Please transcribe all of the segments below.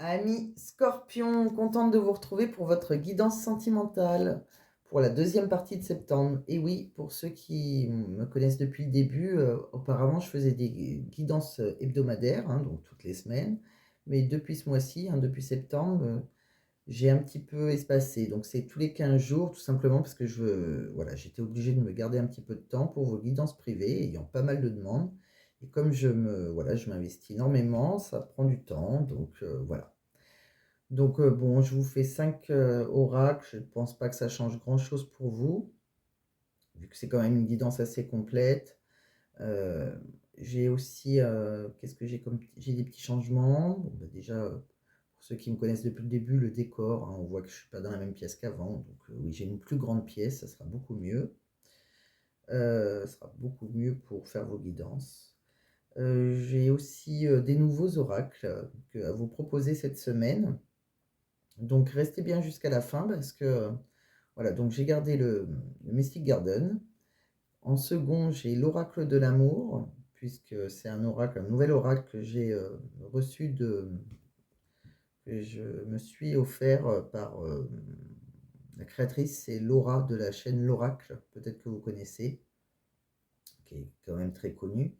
Amis Scorpion, contente de vous retrouver pour votre guidance sentimentale pour la deuxième partie de septembre. Et oui, pour ceux qui me connaissent depuis le début, auparavant je faisais des guidances hebdomadaires, hein, donc toutes les semaines. Mais depuis ce mois-ci, hein, depuis septembre, j'ai un petit peu espacé. Donc c'est tous les 15 jours, tout simplement parce que voilà, j'étais obligée de me garder un petit peu de temps pour vos guidances privées, ayant pas mal de demandes. Et comme voilà, je m'investis énormément, ça prend du temps, donc voilà. Donc, bon, je vous fais 5 oracles. Je ne pense pas que ça change grand-chose pour vous, vu que c'est quand même une guidance assez complète. Heu, j'ai aussi, qu'est-ce que j'ai comme j'ai des petits changements. Bon, bah, déjà, pour ceux qui me connaissent depuis le début, le décor, hein, on voit que je ne suis pas dans la même pièce qu'avant. Donc, oui, j'ai une plus grande pièce, ça sera beaucoup mieux. Ça sera beaucoup mieux pour faire vos guidances. J'ai aussi, des nouveaux oracles, à vous proposer cette semaine. Donc restez bien jusqu'à la fin parce que, voilà, donc j'ai gardé le Mystic Garden. En second, j'ai l'oracle de l'amour, puisque c'est un oracle, un nouvel oracle que j'ai reçu que je me suis offert par la créatrice, c'est Laura de la chaîne L'Oracle, peut-être que vous connaissez, qui est quand même très connue.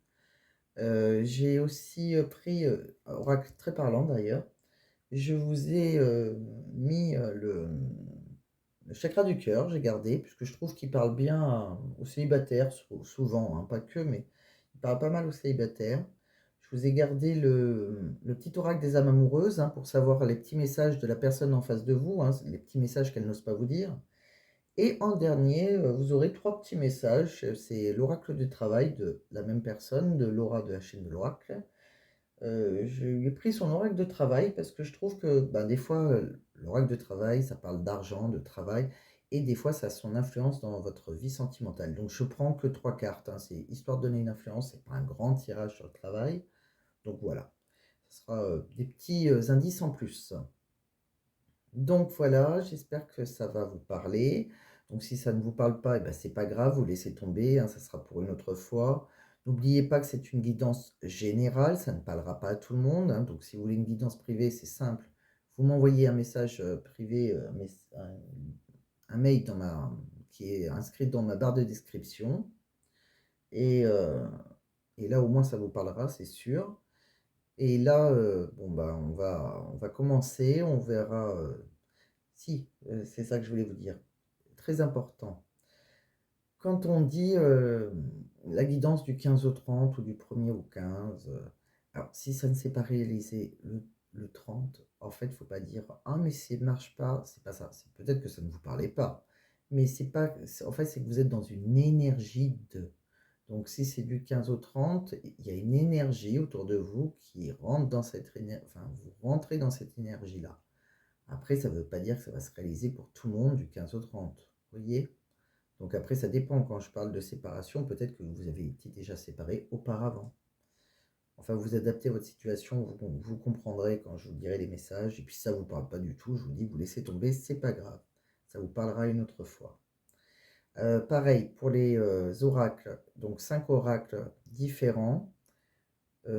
J'ai aussi pris un oracle très parlant d'ailleurs. Je vous ai mis le chakra du cœur, j'ai gardé, puisque je trouve qu'il parle bien aux célibataires, souvent, hein, pas que, mais il parle pas mal aux célibataires. Je vous ai gardé le petit oracle des âmes amoureuses, hein, pour savoir les petits messages de la personne en face de vous, hein, les petits messages qu'elle n'ose pas vous dire. Et en dernier, vous aurez trois petits messages. C'est l'oracle du travail de la même personne, de Laura de la chaîne de l'oracle. Je lui ai pris son oracle de travail parce que je trouve que, ben, des fois, l'oracle de travail, ça parle d'argent, de travail, et des fois, ça a son influence dans votre vie sentimentale. Donc, je prends que 3 cartes, hein, c'est histoire de donner une influence, c'est pas un grand tirage sur le travail. Donc voilà, ce sera des petits indices en plus. Donc voilà, j'espère que ça va vous parler. Donc si ça ne vous parle pas, eh ben, c'est pas grave, vous laissez tomber, hein, ça sera pour une autre fois. N'oubliez pas que c'est une guidance générale, ça ne parlera pas à tout le monde, hein. Donc si vous voulez une guidance privée, c'est simple. Vous m'envoyez un message privé, un mail qui est inscrit dans ma barre de description. Et, euh, et là, au moins, ça vous parlera, c'est sûr. Et là, bon, bah, on va commencer, on verra. Si, c'est ça que je voulais vous dire. Très important. Quand on dit la guidance du 15 au 30 ou du 1er au 15, alors si ça ne s'est pas réalisé le 30, en fait, il ne faut pas dire ah, mais ça ne marche pas. C'est pas ça. C'est peut-être que ça ne vous parlait pas. Mais c'est pas. En fait, c'est que vous êtes dans une énergie de. Donc, si c'est du 15 au 30, il y a une énergie autour de vous qui rentre dans cette énergie. Enfin, vous rentrez dans cette énergie-là. Après, ça ne veut pas dire que ça va se réaliser pour tout le monde du 15 au 30. Vous voyez? Donc après, ça dépend. Quand je parle de séparation, peut-être que vous avez été déjà séparé auparavant. Enfin, vous adaptez à votre situation, vous comprendrez quand je vous dirai les messages. Et puis, si ça ne vous parle pas du tout, je vous dis, vous laissez tomber, c'est pas grave. Ça vous parlera une autre fois. Pareil, pour les oracles, donc 5 oracles différents.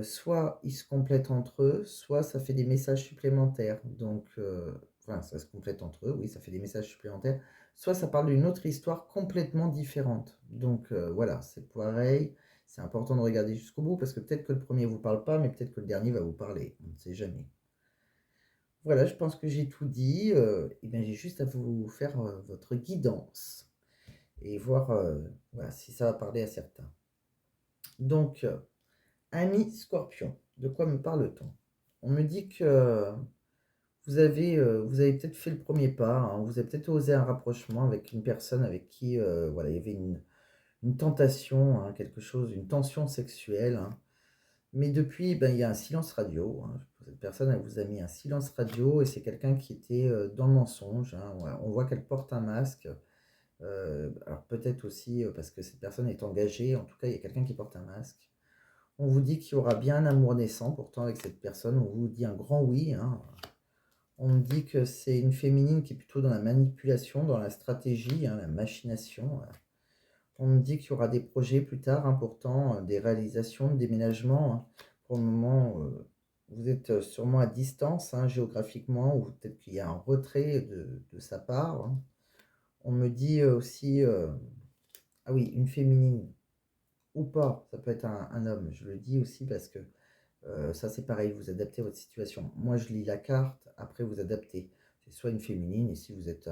Soit ils se complètent entre eux, soit ça fait des messages supplémentaires. Donc, enfin, ça se complète entre eux, oui, ça fait des messages supplémentaires. Soit ça parle d'une autre histoire complètement différente. Donc, voilà, c'est pareil. C'est important de regarder jusqu'au bout parce que peut-être que le premier ne vous parle pas, mais peut-être que le dernier va vous parler. On ne sait jamais. Voilà, je pense que j'ai tout dit. Et bien, j'ai juste à vous faire votre guidance et voir voilà, si ça va parler à certains. Donc, ami Scorpion, de quoi me parle-t-on? On me dit que vous avez peut-être fait le premier pas, hein, vous avez peut-être osé un rapprochement avec une personne avec qui voilà, il y avait une tentation, hein, quelque chose, une tension sexuelle, hein. Mais depuis, ben, il y a un silence radio, hein. Cette personne, elle vous a mis un silence radio et c'est quelqu'un qui était dans le mensonge, hein. Voilà. On voit qu'elle porte un masque. Alors peut-être aussi parce que cette personne est engagée, en tout cas, il y a quelqu'un qui porte un masque. On vous dit qu'il y aura bien un amour naissant, pourtant avec cette personne, on vous dit un grand oui, hein. On me dit que c'est une féminine qui est plutôt dans la manipulation, dans la stratégie, hein, la machination. On me dit qu'il y aura des projets plus tard importants, des réalisations, de déménagements, hein. Pour le moment, vous êtes sûrement à distance, hein, géographiquement, ou peut-être qu'il y a un retrait de sa part, hein. On me dit aussi, ah oui, une féminine ou pas, ça peut être un homme. Je le dis aussi parce que ça, c'est pareil, vous adaptez à votre situation. Moi, je lis la carte, après vous adaptez. C'est soit une féminine, et si vous êtes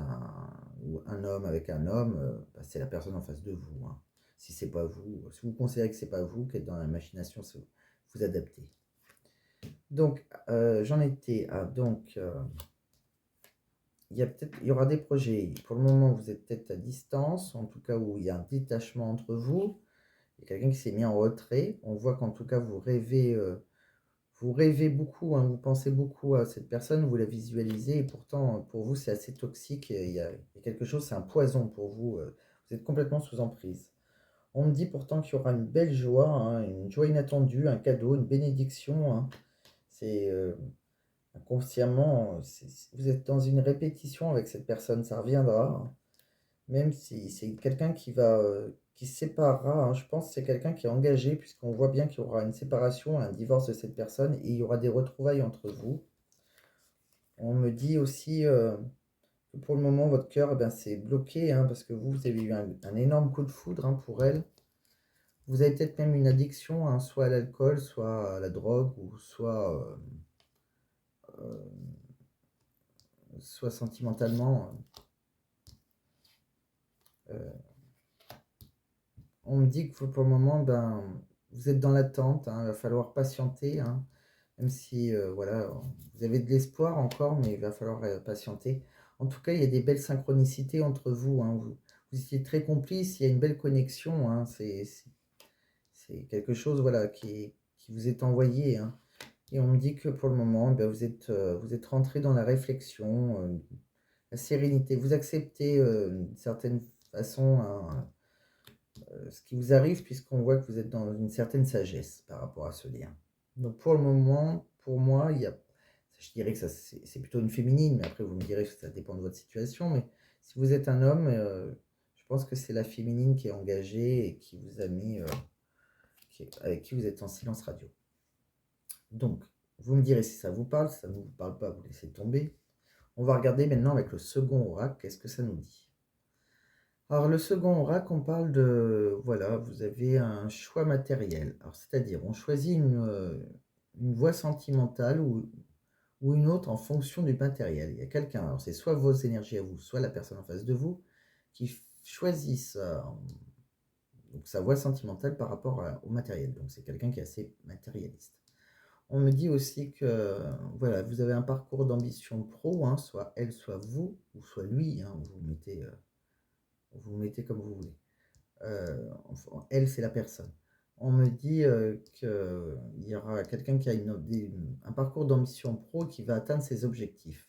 ou un homme avec un homme, bah, c'est la personne en face de vous, hein. Si c'est pas vous, si vous considérez que c'est pas vous, qu'être dans la machination, vous adaptez. Donc, j'en étais à il y aura des projets. Pour le moment, vous êtes peut-être à distance, en tout cas où il y a un détachement entre vous. Il y a quelqu'un qui s'est mis en retrait. On voit qu'en tout cas, vous rêvez beaucoup, hein, vous pensez beaucoup à cette personne, vous la visualisez, et pourtant, pour vous, c'est assez toxique. Il y a quelque chose, c'est un poison pour vous. Vous êtes complètement sous emprise. On me dit pourtant qu'il y aura une belle joie, hein, une joie inattendue, un cadeau, une bénédiction, hein. C'est inconsciemment, vous êtes dans une répétition avec cette personne, ça reviendra, hein. Même si c'est quelqu'un qui se séparera, hein. Je pense que c'est quelqu'un qui est engagé, puisqu'on voit bien qu'il y aura une séparation, un divorce de cette personne, et il y aura des retrouvailles entre vous. On me dit aussi que pour le moment, votre cœur, eh ben, c'est bloqué, hein, parce que vous avez eu un énorme coup de foudre, hein, pour elle. Vous avez peut-être même une addiction, hein, soit à l'alcool, soit à la drogue, ou soit sentimentalement. euh, on me dit que pour le moment, ben, vous êtes dans l'attente, hein, il va falloir patienter, hein, même si voilà, vous avez de l'espoir encore, mais il va falloir patienter. En tout cas, il y a des belles synchronicités entre vous, hein, vous étiez très complices, il y a une belle connexion, hein, c'est quelque chose voilà, qui vous est envoyé, hein. Et on me dit que pour le moment, ben, vous êtes rentré dans la réflexion, la sérénité. Vous acceptez d'une certaine façon, hein, ce qui vous arrive, puisqu'on voit que vous êtes dans une certaine sagesse par rapport à ce lien. Donc pour le moment, pour moi, je dirais que ça c'est plutôt une féminine, mais après vous me direz que ça dépend de votre situation. Mais si vous êtes un homme, je pense que c'est la féminine qui est engagée et qui vous a mis, avec qui vous êtes en silence radio. Donc, vous me direz si ça vous parle, si ça ne vous parle pas, vous laissez tomber. On va regarder maintenant avec le second oracle, qu'est-ce que ça nous dit. Alors le second oracle, on parle de, voilà, vous avez un choix matériel. Alors c'est-à-dire, on choisit une voie sentimentale ou une autre en fonction du matériel. Il y a quelqu'un, alors c'est soit vos énergies à vous, soit la personne en face de vous, qui choisissent donc sa voie sentimentale par rapport au matériel. Donc c'est quelqu'un qui est assez matérialiste. On me dit aussi que voilà, vous avez un parcours d'ambition pro, hein, soit elle, soit vous, ou soit lui, hein, vous vous mettez comme vous voulez. Enfin, elle, c'est la personne. On me dit qu'il y aura quelqu'un qui a un parcours d'ambition pro qui va atteindre ses objectifs.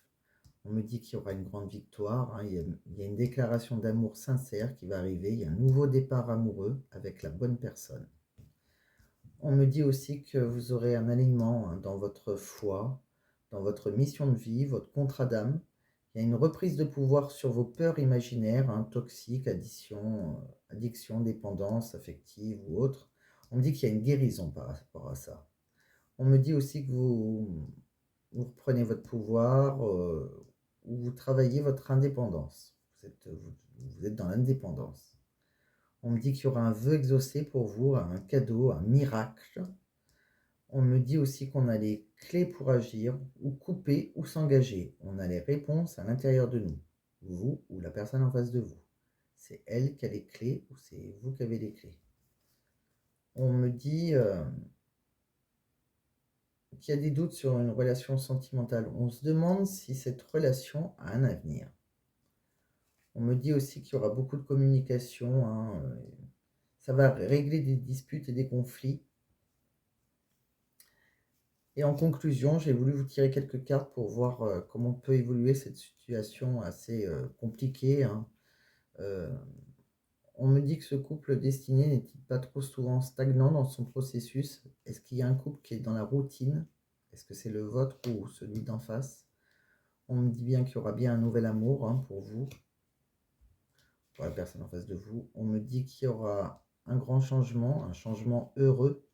On me dit qu'il y aura une grande victoire, hein, il y a une déclaration d'amour sincère qui va arriver, il y a un nouveau départ amoureux avec la bonne personne. On me dit aussi que vous aurez un alignement, hein, dans votre foi, dans votre mission de vie, votre contrat d'âme. Il y a une reprise de pouvoir sur vos peurs imaginaires, hein, toxiques, addiction, dépendance affective ou autre. On me dit qu'il y a une guérison par rapport à ça. On me dit aussi que vous reprenez votre pouvoir, ou vous travaillez votre indépendance. Vous êtes dans l'indépendance. On me dit qu'il y aura un vœu exaucé pour vous, un cadeau, un miracle. On me dit aussi qu'on a les clés pour agir, ou couper, ou s'engager. On a les réponses à l'intérieur de nous, vous ou la personne en face de vous. C'est elle qui a les clés, ou c'est vous qui avez les clés. On me dit qu'il y a des doutes sur une relation sentimentale. On se demande si cette relation a un avenir. On me dit aussi qu'il y aura beaucoup de communication, hein, ça va régler des disputes et des conflits. Et en conclusion, j'ai voulu vous tirer quelques cartes pour voir comment peut évoluer cette situation assez compliquée, hein. Euh, on me dit que ce couple destiné n'est-il pas trop souvent stagnant dans son processus? Est-ce qu'il y a un couple qui est dans la routine? Est-ce que c'est le vôtre ou celui d'en face? On me dit bien qu'il y aura bien un nouvel amour, hein, pour vous, pour la personne en face de vous. On me dit qu'il y aura un grand changement, un changement heureux.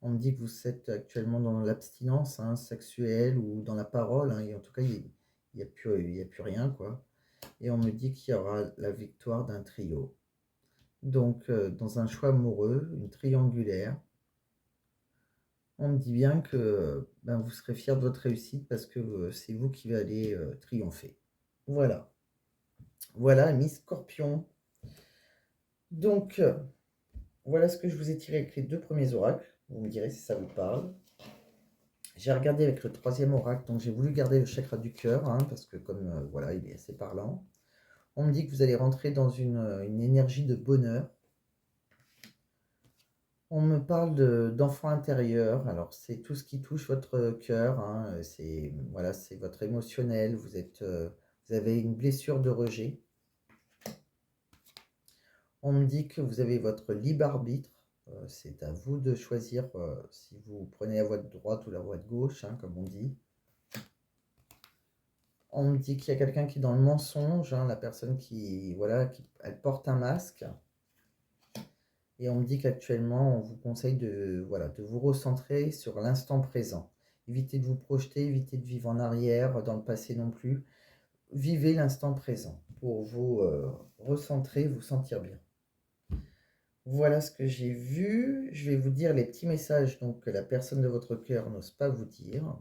On me dit que vous êtes actuellement dans l'abstinence, hein, sexuelle ou dans la parole, hein, et en tout cas, il y a plus rien, quoi. Et on me dit qu'il y aura la victoire d'un trio. Donc, dans un choix amoureux, une triangulaire, on me dit bien que ben, vous serez fiers de votre réussite parce que c'est vous qui allez triompher. Voilà. Voilà, Miss Scorpion. Donc, voilà ce que je vous ai tiré avec les deux premiers oracles. Vous me direz si ça vous parle. J'ai regardé avec le troisième oracle, donc j'ai voulu garder le chakra du cœur, hein, parce que comme voilà, il est assez parlant. On me dit que vous allez rentrer dans une énergie de bonheur. On me parle d'enfant intérieur. Alors, c'est tout ce qui touche votre cœur, hein, c'est voilà, c'est votre émotionnel. Vous avez une blessure de rejet. On me dit que vous avez votre libre arbitre. C'est à vous de choisir si vous prenez la voie de droite ou la voie de gauche, hein, comme on dit. On me dit qu'il y a quelqu'un qui est dans le mensonge, hein, la personne qui, voilà, elle porte un masque. Et on me dit qu'actuellement, on vous conseille de, voilà, de vous recentrer sur l'instant présent. Évitez de vous projeter, évitez de vivre en arrière, dans le passé non plus. Vivez l'instant présent pour vous recentrer, vous sentir bien. Voilà ce que j'ai vu. Je vais vous dire les petits messages donc, que la personne de votre cœur n'ose pas vous dire.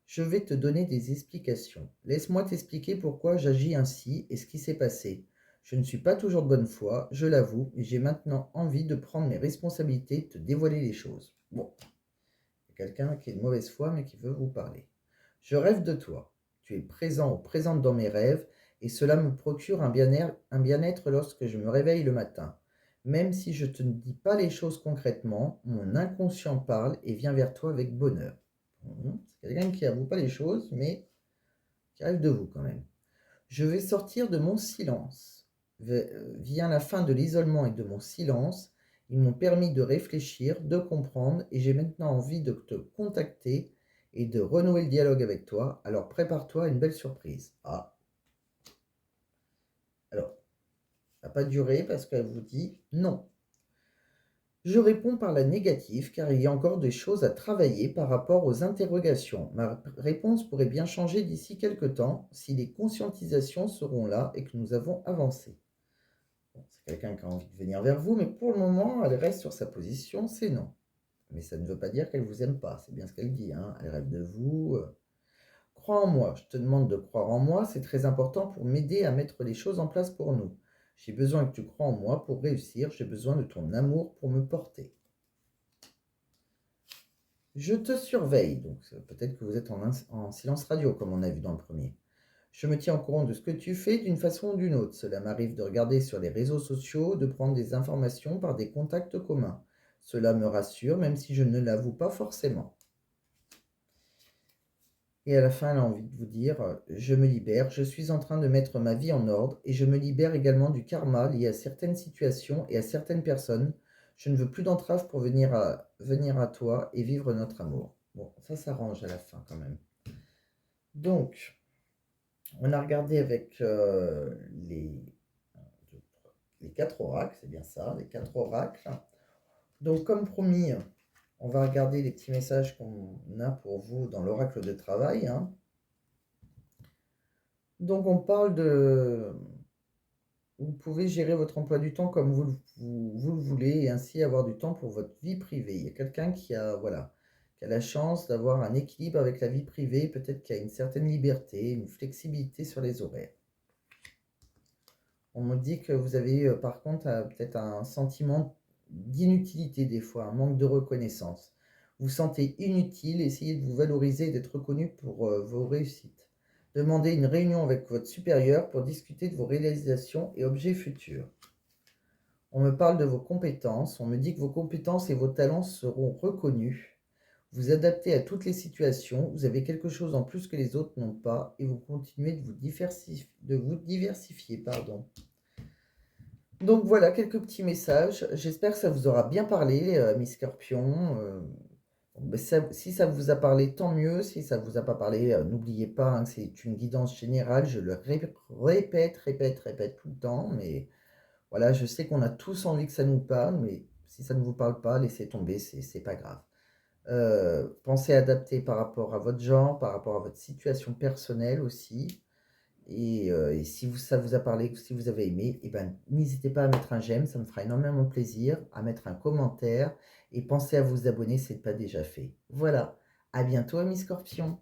Je vais te donner des explications. Laisse-moi t'expliquer pourquoi j'agis ainsi et ce qui s'est passé. Je ne suis pas toujours de bonne foi, je l'avoue, et j'ai maintenant envie de prendre mes responsabilités, de te dévoiler les choses. Bon, il y a quelqu'un qui est de mauvaise foi mais qui veut vous parler. Je rêve de toi. Tu es présent ou présente dans mes rêves et cela me procure un bien-être lorsque je me réveille le matin. Même si je ne te dis pas les choses concrètement, mon inconscient parle et vient vers toi avec bonheur. C'est quelqu'un qui n'avoue pas les choses, mais qui rêve de vous quand même. Je vais sortir de mon silence. Vient la fin de l'isolement et de mon silence. Ils m'ont permis de réfléchir, de comprendre, et j'ai maintenant envie de te contacter et de renouer le dialogue avec toi. Alors prépare-toi à une belle surprise. Ah, alors, ça n'a pas duré parce qu'elle vous dit non. Je réponds par la négative car il y a encore des choses à travailler par rapport aux interrogations. Ma réponse pourrait bien changer d'ici quelque temps si les conscientisations seront là et que nous avons avancé. Bon, c'est quelqu'un qui a envie de venir vers vous, mais pour le moment, elle reste sur sa position, c'est non. Mais ça ne veut pas dire qu'elle ne vous aime pas, c'est bien ce qu'elle dit, hein. Elle rêve de vous. Crois en moi, je te demande de croire en moi, c'est très important pour m'aider à mettre les choses en place pour nous. J'ai besoin que tu crois en moi pour réussir, j'ai besoin de ton amour pour me porter. Je te surveille, donc peut-être que vous êtes en silence radio, comme on a vu dans le premier. Je me tiens au courant de ce que tu fais d'une façon ou d'une autre. Cela m'arrive de regarder sur les réseaux sociaux, de prendre des informations par des contacts communs. Cela me rassure, même si je ne l'avoue pas forcément. Et à la fin, elle a envie de vous dire, je me libère, je suis en train de mettre ma vie en ordre et je me libère également du karma lié à certaines situations et à certaines personnes. Je ne veux plus d'entrave pour venir à toi et vivre notre amour. Bon, ça s'arrange à la fin quand même. Donc, on a regardé avec les quatre oracles, c'est bien ça, les quatre oracles. Donc, comme promis, on va regarder les petits messages qu'on a pour vous dans l'oracle de travail, hein. Donc, on parle de... Vous pouvez gérer votre emploi du temps comme vous le voulez et ainsi avoir du temps pour votre vie privée. Il y a quelqu'un qui a, voilà, qui a la chance d'avoir un équilibre avec la vie privée, peut-être qu'il y a une certaine liberté, une flexibilité sur les horaires. On me dit que vous avez par contre peut-être un sentiment d'inutilité des fois, un manque de reconnaissance. Vous sentez inutile, essayez de vous valoriser et d'être reconnu pour vos réussites. Demandez une réunion avec votre supérieur pour discuter de vos réalisations et objets futurs. On me parle de vos compétences, on me dit que vos compétences et vos talents seront reconnus. Vous adaptez à toutes les situations, vous avez quelque chose en plus que les autres n'ont pas et vous continuez de vous diversifier. Pardon. Donc voilà, quelques petits messages. J'espère que ça vous aura bien parlé, Miss Scorpion. Si ça vous a parlé, tant mieux. Si ça ne vous a pas parlé, n'oubliez pas, hein, c'est une guidance générale. Je le répète tout le temps. Mais voilà, je sais qu'on a tous envie que ça nous parle. Mais Si ça ne vous parle pas, laissez tomber, c'est pas grave. Pensez à adapter par rapport à votre genre, par rapport à votre situation personnelle aussi. Et si ça vous a parlé, si vous avez aimé, eh ben, n'hésitez pas à mettre un j'aime, ça me fera énormément plaisir, à mettre un commentaire et pensez à vous abonner si ce n'est pas déjà fait. Voilà, à bientôt, amis scorpions.